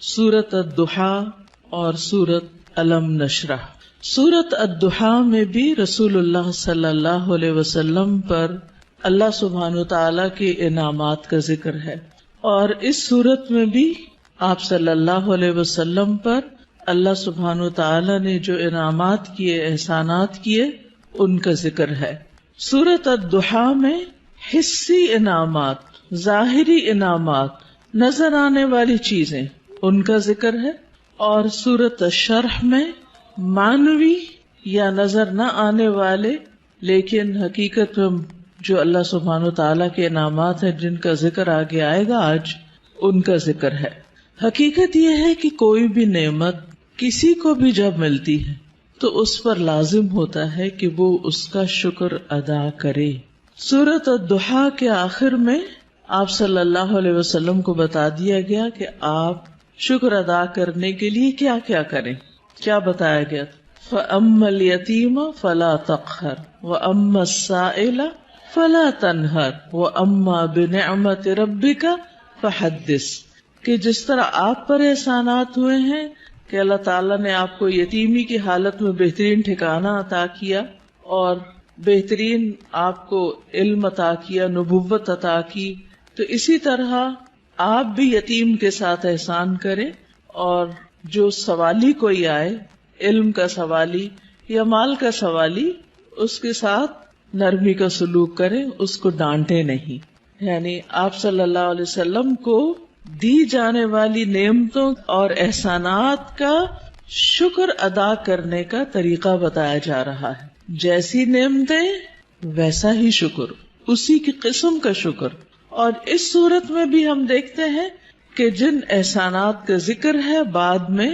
سورت الضحا اور سورت علم نشرح۔ سورت الضحا میں بھی رسول اللہ صلی اللہ علیہ وسلم پر اللہ سبحانہ وتعالی کے انعامات کا ذکر ہے، اور اس سورت میں بھی آپ صلی اللہ علیہ وسلم پر اللہ سبحانہ وتعالی نے جو انعامات کیے، احسانات کیے، ان کا ذکر ہے۔ سورت الضحا میں حسی انعامات، ظاہری انعامات، نظر آنے والی چیزیں، ان کا ذکر ہے، اور سورت الشرح میں معنوی یا نظر نہ آنے والے لیکن حقیقت میں جو اللہ سبحانہ وتعالیٰ کے انعامات ہیں جن کا ذکر آگے آئے گا آج، ان کا ذکر ہے۔ حقیقت یہ ہے کہ کوئی بھی نعمت کسی کو بھی جب ملتی ہے تو اس پر لازم ہوتا ہے کہ وہ اس کا شکر ادا کرے۔ سورت الضحا کے آخر میں آپ صلی اللہ علیہ وسلم کو بتا دیا گیا کہ آپ شکر ادا کرنے کے لیے کیا کیا کریں۔ کیا بتایا گیا؟ فَأَمَّا الْيَتِيمَ فَلَا تَقْهَرْ وَأَمَّا السَّائِلَ فَلَا تَنْهَرْ وَأَمَّا بِنِعْمَةِ رَبِّكَ فَحَدِّثْ، کہ جس طرح آپ پر احسانات ہوئے ہیں کہ اللہ تعالیٰ نے آپ کو یتیمی کی حالت میں بہترین ٹھکانہ عطا کیا اور بہترین آپ کو علم عطا کیا، نبوت عطا کی، تو اسی طرح آپ بھی یتیم کے ساتھ احسان کریں، اور جو سوالی کوئی آئے، علم کا سوالی یا مال کا سوالی، اس کے ساتھ نرمی کا سلوک کریں، اس کو ڈانٹے نہیں۔ یعنی آپ صلی اللہ علیہ وسلم کو دی جانے والی نعمتوں اور احسانات کا شکر ادا کرنے کا طریقہ بتایا جا رہا ہے۔ جیسی نعمتیں ویسا ہی شکر، اسی کی قسم کا شکر۔ اور اس صورت میں بھی ہم دیکھتے ہیں کہ جن احسانات کا ذکر ہے بعد میں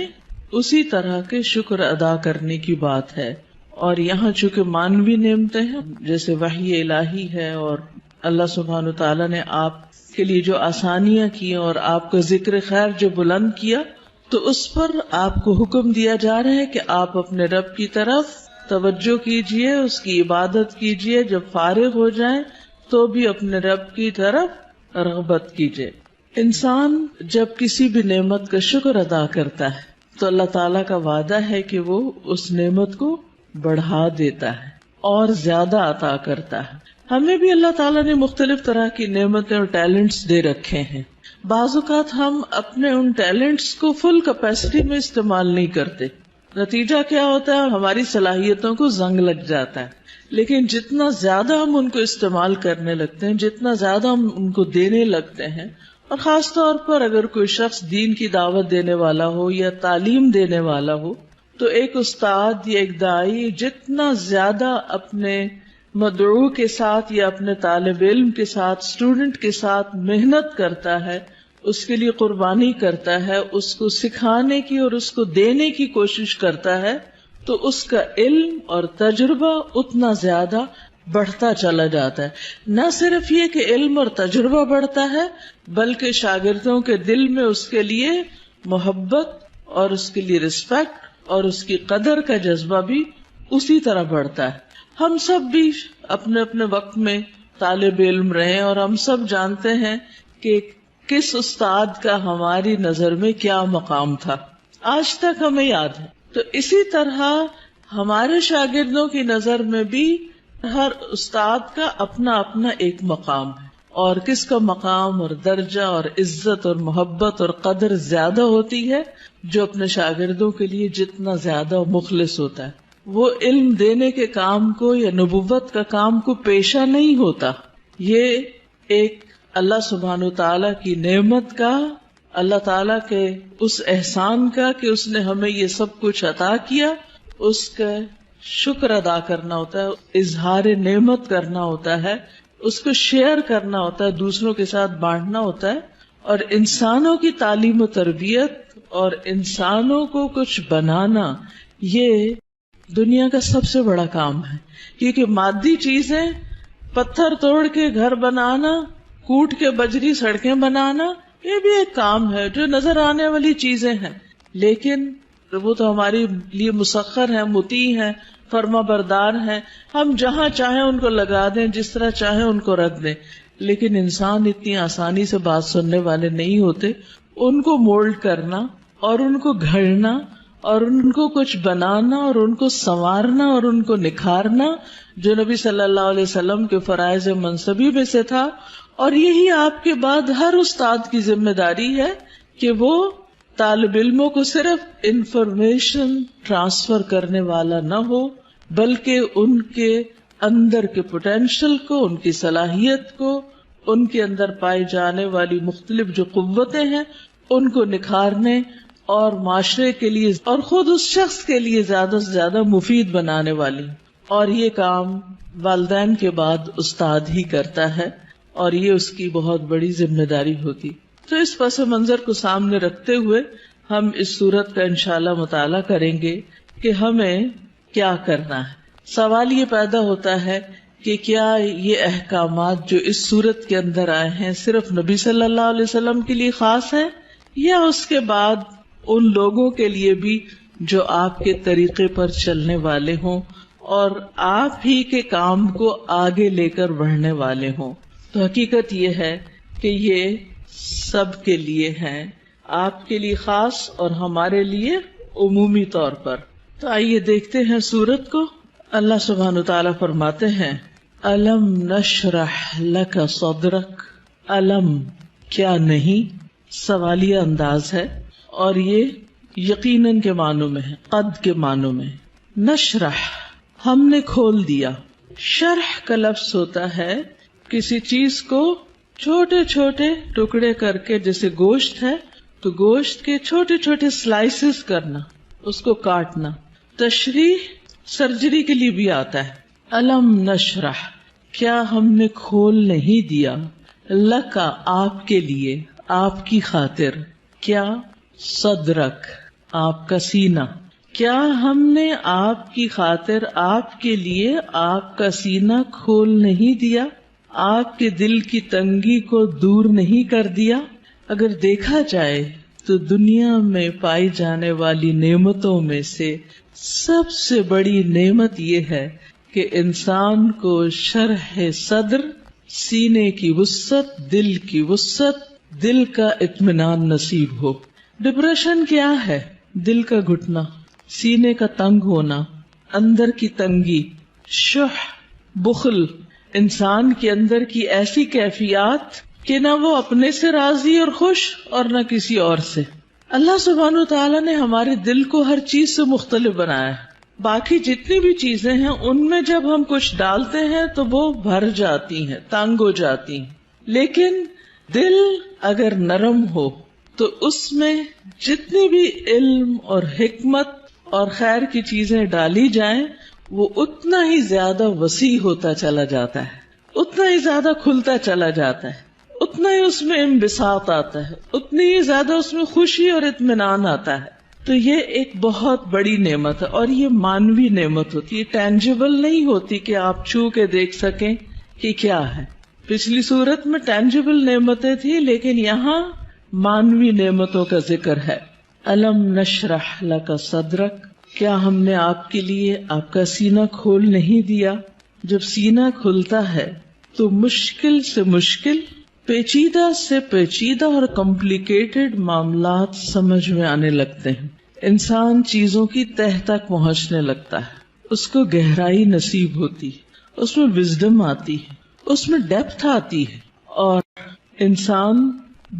اسی طرح کے شکر ادا کرنے کی بات ہے۔ اور یہاں چونکہ مانوی نعمتیں ہیں جیسے وحی الہی ہے، اور اللہ سبحانہ وتعالیٰ نے آپ کے لیے جو آسانیاں کی اور آپ کا ذکر خیر جو بلند کیا، تو اس پر آپ کو حکم دیا جا رہا ہے کہ آپ اپنے رب کی طرف توجہ کیجئے، اس کی عبادت کیجئے، جب فارغ ہو جائیں تو بھی اپنے رب کی طرف رغبت کیجئے۔ انسان جب کسی بھی نعمت کا شکر ادا کرتا ہے تو اللہ تعالیٰ کا وعدہ ہے کہ وہ اس نعمت کو بڑھا دیتا ہے اور زیادہ عطا کرتا ہے۔ ہمیں بھی اللہ تعالیٰ نے مختلف طرح کی نعمتیں اور ٹیلنٹس دے رکھے ہیں۔ بعض اوقات ہم اپنے ان ٹیلنٹس کو فل کیپیسٹی میں استعمال نہیں کرتے، نتیجہ کیا ہوتا ہے؟ ہماری صلاحیتوں کو زنگ لگ جاتا ہے۔ لیکن جتنا زیادہ ہم ان کو استعمال کرنے لگتے ہیں، جتنا زیادہ ہم ان کو دینے لگتے ہیں، اور خاص طور پر اگر کوئی شخص دین کی دعوت دینے والا ہو یا تعلیم دینے والا ہو، تو ایک استاد یا ایک داعی جتنا زیادہ اپنے مدعو کے ساتھ یا اپنے طالب علم کے ساتھ، اسٹوڈنٹ کے ساتھ محنت کرتا ہے، اس کے لیے قربانی کرتا ہے، اس کو سکھانے کی اور اس کو دینے کی کوشش کرتا ہے، تو اس کا علم اور تجربہ اتنا زیادہ بڑھتا چلا جاتا ہے۔ نہ صرف یہ کہ علم اور تجربہ بڑھتا ہے، بلکہ شاگردوں کے دل میں اس کے لیے محبت اور اس کے لیے رسپیکٹ اور اس کی قدر کا جذبہ بھی اسی طرح بڑھتا ہے۔ ہم سب بھی اپنے اپنے وقت میں طالب علم رہے، اور ہم سب جانتے ہیں کہ کس استاد کا ہماری نظر میں کیا مقام تھا، آج تک ہمیں یاد ہے۔ تو اسی طرح ہمارے شاگردوں کی نظر میں بھی ہر استاد کا اپنا اپنا ایک مقام ہے، اور کس کا مقام اور درجہ اور عزت اور محبت اور قدر زیادہ ہوتی ہے، جو اپنے شاگردوں کے لیے جتنا زیادہ مخلص ہوتا ہے۔ وہ علم دینے کے کام کو یا نبوت کا کام کو پیشہ نہیں ہوتا، یہ ایک اللہ سبحانہ وتعالیٰ کی نعمت کا، اللہ تعالیٰ کے اس احسان کا کہ اس نے ہمیں یہ سب کچھ عطا کیا، اس کا شکر ادا کرنا ہوتا ہے، اظہار نعمت کرنا ہوتا ہے، اس کو شیئر کرنا ہوتا ہے، دوسروں کے ساتھ بانٹنا ہوتا ہے۔ اور انسانوں کی تعلیم و تربیت اور انسانوں کو کچھ بنانا، یہ دنیا کا سب سے بڑا کام ہے، کیونکہ مادی چیزیں، پتھر توڑ کے گھر بنانا، کوٹ کے بجری سڑکیں بنانا، یہ بھی ایک کام ہے جو نظر آنے والی چیزیں ہیں، لیکن وہ تو ہمارے لیے مسخر ہیں، مطیع ہیں، فرما بردار ہیں، ہم جہاں چاہیں ان کو لگا دیں، جس طرح چاہیں ان کو رکھ دیں۔ لیکن انسان اتنی آسانی سے بات سننے والے نہیں ہوتے، ان کو مولڈ کرنا اور ان کو گھڑنا اور ان کو کچھ بنانا اور ان کو سنوارنا اور ان کو نکھارنا، جو نبی صلی اللہ علیہ وسلم کے فرائض منصبی میں سے تھا. اور یہی آپ کے بعد ہر استاد کی ذمہ داری ہے کہ وہ طالب علموں کو صرف انفارمیشن ٹرانسفر کرنے والا نہ ہو، بلکہ ان کے اندر کے پوٹینشل کو، ان کی صلاحیت کو، ان کے اندر پائی جانے والی مختلف جو قوتیں ہیں ان کو نکھارنے اور معاشرے کے لیے اور خود اس شخص کے لیے زیادہ سے زیادہ مفید بنانے والی. اور یہ کام والدین کے بعد استاد ہی کرتا ہے اور یہ اس کی بہت بڑی ذمہ داری ہوتی. تو اس پس منظر کو سامنے رکھتے ہوئے ہم اس سورت کا انشاءاللہ مطالعہ کریں گے کہ ہمیں کیا کرنا ہے. سوال یہ پیدا ہوتا ہے کہ کیا یہ احکامات جو اس سورت کے اندر آئے ہیں صرف نبی صلی اللہ علیہ وسلم کے لیے خاص ہیں یا اس کے بعد ان لوگوں کے لیے بھی جو آپ کے طریقے پر چلنے والے ہوں اور آپ ہی کے کام کو آگے لے کر بڑھنے والے ہوں. تو حقیقت یہ ہے کہ یہ سب کے لیے ہیں، آپ کے لیے خاص اور ہمارے لیے عمومی طور پر. تو آئیے دیکھتے ہیں سورت کو. اللہ سبحانہ وتعالیٰ فرماتے ہیں الم نشرح لک صدرک. الم کیا نہیں سوالیہ انداز ہے اور یہ یقیناً کے معنوں میں ہے، قد کے معنوں میں. نشرح ہم نے کھول دیا. شرح کا لفظ ہوتا ہے کسی چیز کو چھوٹے چھوٹے ٹکڑے کر کے، جیسے گوشت ہے تو گوشت کے چھوٹے چھوٹے سلائسز کرنا، اس کو کاٹنا. تشریح سرجری کے لیے بھی آتا ہے. الم نشرح کیا ہم نے کھول نہیں دیا، لکا آپ کے لیے، آپ کی خاطر، کیا صدرک آپ کا سینہ. کیا ہم نے آپ کی خاطر، آپ کے لیے آپ کا سینہ کھول نہیں دیا، آپ کے دل کی تنگی کو دور نہیں کر دیا. اگر دیکھا جائے تو دنیا میں پائی جانے والی نعمتوں میں سے سب سے بڑی نعمت یہ ہے کہ انسان کو شرح صدر، سینے کی وسعت، دل کی وسعت، دل کا اطمینان نصیب ہو. ڈپریشن کیا ہے؟ دل کا گھٹنا، سینے کا تنگ ہونا، اندر کی تنگی، شح، بخل، انسان کے اندر کی ایسی کیفیات کہ نہ وہ اپنے سے راضی اور خوش اور نہ کسی اور سے. اللہ سبحانہ وتعالیٰ نے ہمارے دل کو ہر چیز سے مختلف بنایا ہے. باقی جتنی بھی چیزیں ہیں ان میں جب ہم کچھ ڈالتے ہیں تو وہ بھر جاتی ہیں، تنگ ہو جاتی ہیں. لیکن دل اگر نرم ہو تو اس میں جتنی بھی علم اور حکمت اور خیر کی چیزیں ڈالی جائیں وہ اتنا ہی زیادہ وسیع ہوتا چلا جاتا ہے، اتنا ہی زیادہ کھلتا چلا جاتا ہے، اتنا ہی اس میں انبساط آتا ہے، اتنی ہی زیادہ اس میں خوشی اور اطمینان آتا ہے. تو یہ ایک بہت بڑی نعمت ہے اور یہ مانوی نعمت ہوتی ہے، ٹینجیبل نہیں ہوتی کہ آپ چھو کے دیکھ سکیں کہ کیا ہے. پچھلی صورت میں ٹینجیبل نعمتیں تھیں لیکن یہاں مانوی نعمتوں کا ذکر ہے. الم نشرح لک صدرک کیا ہم نے آپ کے لیے آپ کا سینہ کھول نہیں دیا. جب سینہ کھلتا ہے تو مشکل سے مشکل، پیچیدہ سے پیچیدہ اور کمپلیکیٹڈ معاملات سمجھ میں آنے لگتے ہیں. انسان چیزوں کی تہ تک پہنچنے لگتا ہے، اس کو گہرائی نصیب ہوتی ہے، اس میں وزڈم آتی ہے، اس میں ڈیپتھ آتی ہے اور انسان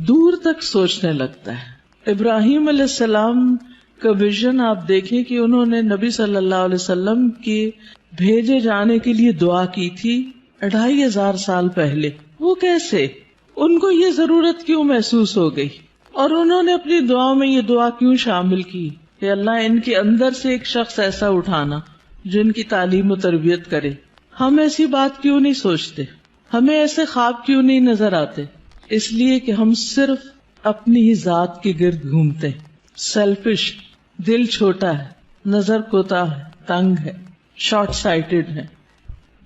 دور تک سوچنے لگتا ہے. ابراہیم علیہ السلام کا ویژن آپ دیکھیں کہ انہوں نے نبی صلی اللہ علیہ وسلم کے بھیجے جانے کے لیے دعا کی تھی 2500 سال پہلے. وہ کیسے؟ ان کو یہ ضرورت کیوں محسوس ہو گئی اور انہوں نے اپنی دعا میں یہ دعا کیوں شامل کی کہ اللہ ان کے اندر سے ایک شخص ایسا اٹھانا جو ان کی تعلیم و تربیت کرے. ہم ایسی بات کیوں نہیں سوچتے؟ ہمیں ایسے خواب کیوں نہیں نظر آتے؟ اس لیے کہ ہم صرف اپنی ہی ذات کے گرد گھومتے ہیں. سیلفش، دل چھوٹا ہے، نظر کوتا ہے، تنگ ہے، شارٹ سائٹڈ ہے،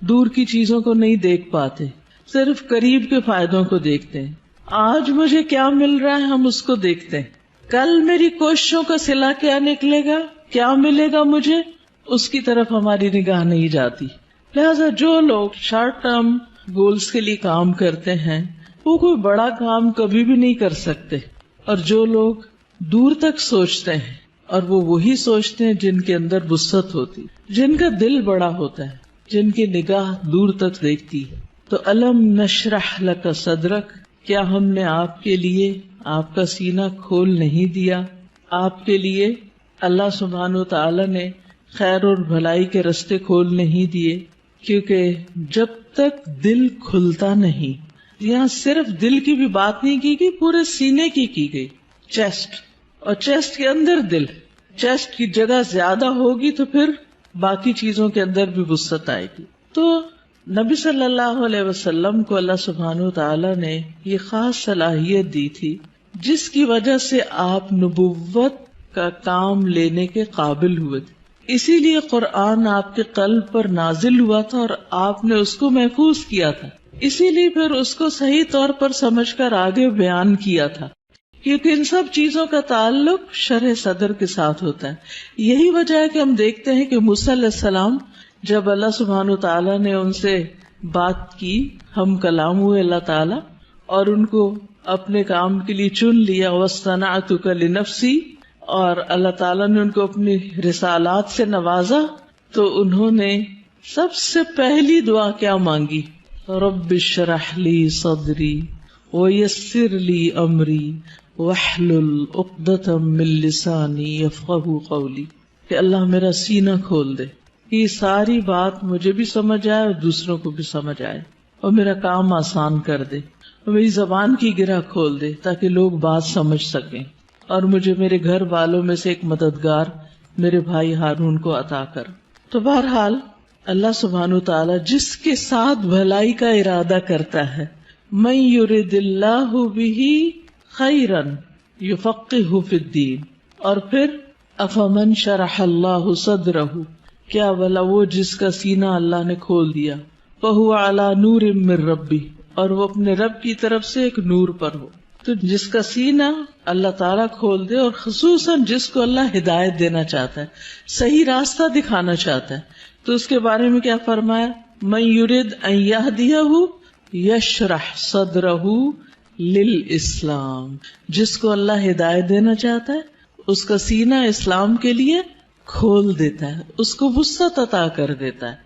دور کی چیزوں کو نہیں دیکھ پاتے، صرف قریب کے فائدوں کو دیکھتے ہیں. آج مجھے کیا مل رہا ہے ہم اس کو دیکھتے ہیں، کل میری کوششوں کا صلہ کیا نکلے گا، کیا ملے گا مجھے، اس کی طرف ہماری نگاہ نہیں جاتی. لہذا جو لوگ شارٹ ٹرم گولز کے لیے کام کرتے ہیں وہ کوئی بڑا کام کبھی بھی نہیں کر سکتے. اور جو لوگ دور تک سوچتے ہیں، اور وہ وہی سوچتے ہیں جن کے اندر وسعت ہوتی، جن کا دل بڑا ہوتا ہے، جن کی نگاہ دور تک دیکھتی ہے. تو الم نشرح لک صدرک، کیا ہم نے آپ کے لیے آپ کا سینہ کھول نہیں دیا؟ آپ کے لیے اللہ سبحانہ و تعالی نے خیر اور بھلائی کے رستے کھول نہیں دیے، کیونکہ جب تک دل کھلتا نہیں، یہاں صرف دل کی بھی بات نہیں کی گئی، پورے سینے کی گئی، چیسٹ، اور چیسٹ کے اندر دل، چیسٹ کی جگہ زیادہ ہوگی تو پھر باقی چیزوں کے اندر بھی وسعت آئے گی. تو نبی صلی اللہ علیہ وسلم کو اللہ سبحانہ و تعالی نے یہ خاص صلاحیت دی تھی جس کی وجہ سے آپ نبوت کا کام لینے کے قابل ہوئے تھے. اسی لیے قرآن آپ کے قلب پر نازل ہوا تھا اور آپ نے اس کو محفوظ کیا تھا. اسی لیے پھر اس کو صحیح طور پر سمجھ کر آگے بیان کیا تھا، کیونکہ ان سب چیزوں کا تعلق شرح صدر کے ساتھ ہوتا ہے. یہی وجہ ہے کہ ہم دیکھتے ہیں کہ موسیٰ علیہ السلام جب اللہ سبحانہ تعالیٰ نے ان سے بات کی، ہم کلام ہوئے اللہ تعالیٰ، اور ان کو اپنے کام کے لیے چن لیا، وَاصْطَنَعْتُكَ لِنَفْسِي، اور اللہ تعالیٰ نے ان کو اپنی رسالات سے نوازا، تو انہوں نے سب سے پہلی دعا کیا مانگی؟ رب اشرح لی صدری ویسر لی امری واحلل عقدۃ من لسانی یفقہوا قولی، کہ اللہ میرا سینہ کھول دے، یہ ساری بات مجھے بھی سمجھ آئے اور دوسروں کو بھی سمجھ آئے، اور میرا کام آسان کر دے، اور میری زبان کی گرہ کھول دے تاکہ لوگ بات سمجھ سکیں، اور مجھے میرے گھر والوں میں سے ایک مددگار میرے بھائی ہارون کو عطا کر. تو بہرحال اللہ سبحانہ تعالیٰ جس کے ساتھ بھلائی کا ارادہ کرتا ہے، من یرد اللہ بہ خیرا یفقہہ فی الدین، اور پھر افمن شرح اللہ صدرہ، کیا بھلا وہ جس کا سینہ اللہ نے کھول دیا، فہو علی نور من ربہ، اور وہ اپنے رب کی طرف سے ایک نور پر ہو. تو جس کا سینہ اللہ تعالیٰ کھول دے، اور خصوصاً جس کو اللہ ہدایت دینا چاہتا ہے، صحیح راستہ دکھانا چاہتا ہے، تو اس کے بارے میں کیا فرمایا؟ من یرد ان یہدیہ یشرح صدرہ للاسلام، جس کو اللہ ہدایت دینا چاہتا ہے اس کا سینہ اسلام کے لیے کھول دیتا ہے، اس کو وسعت عطا کر دیتا ہے.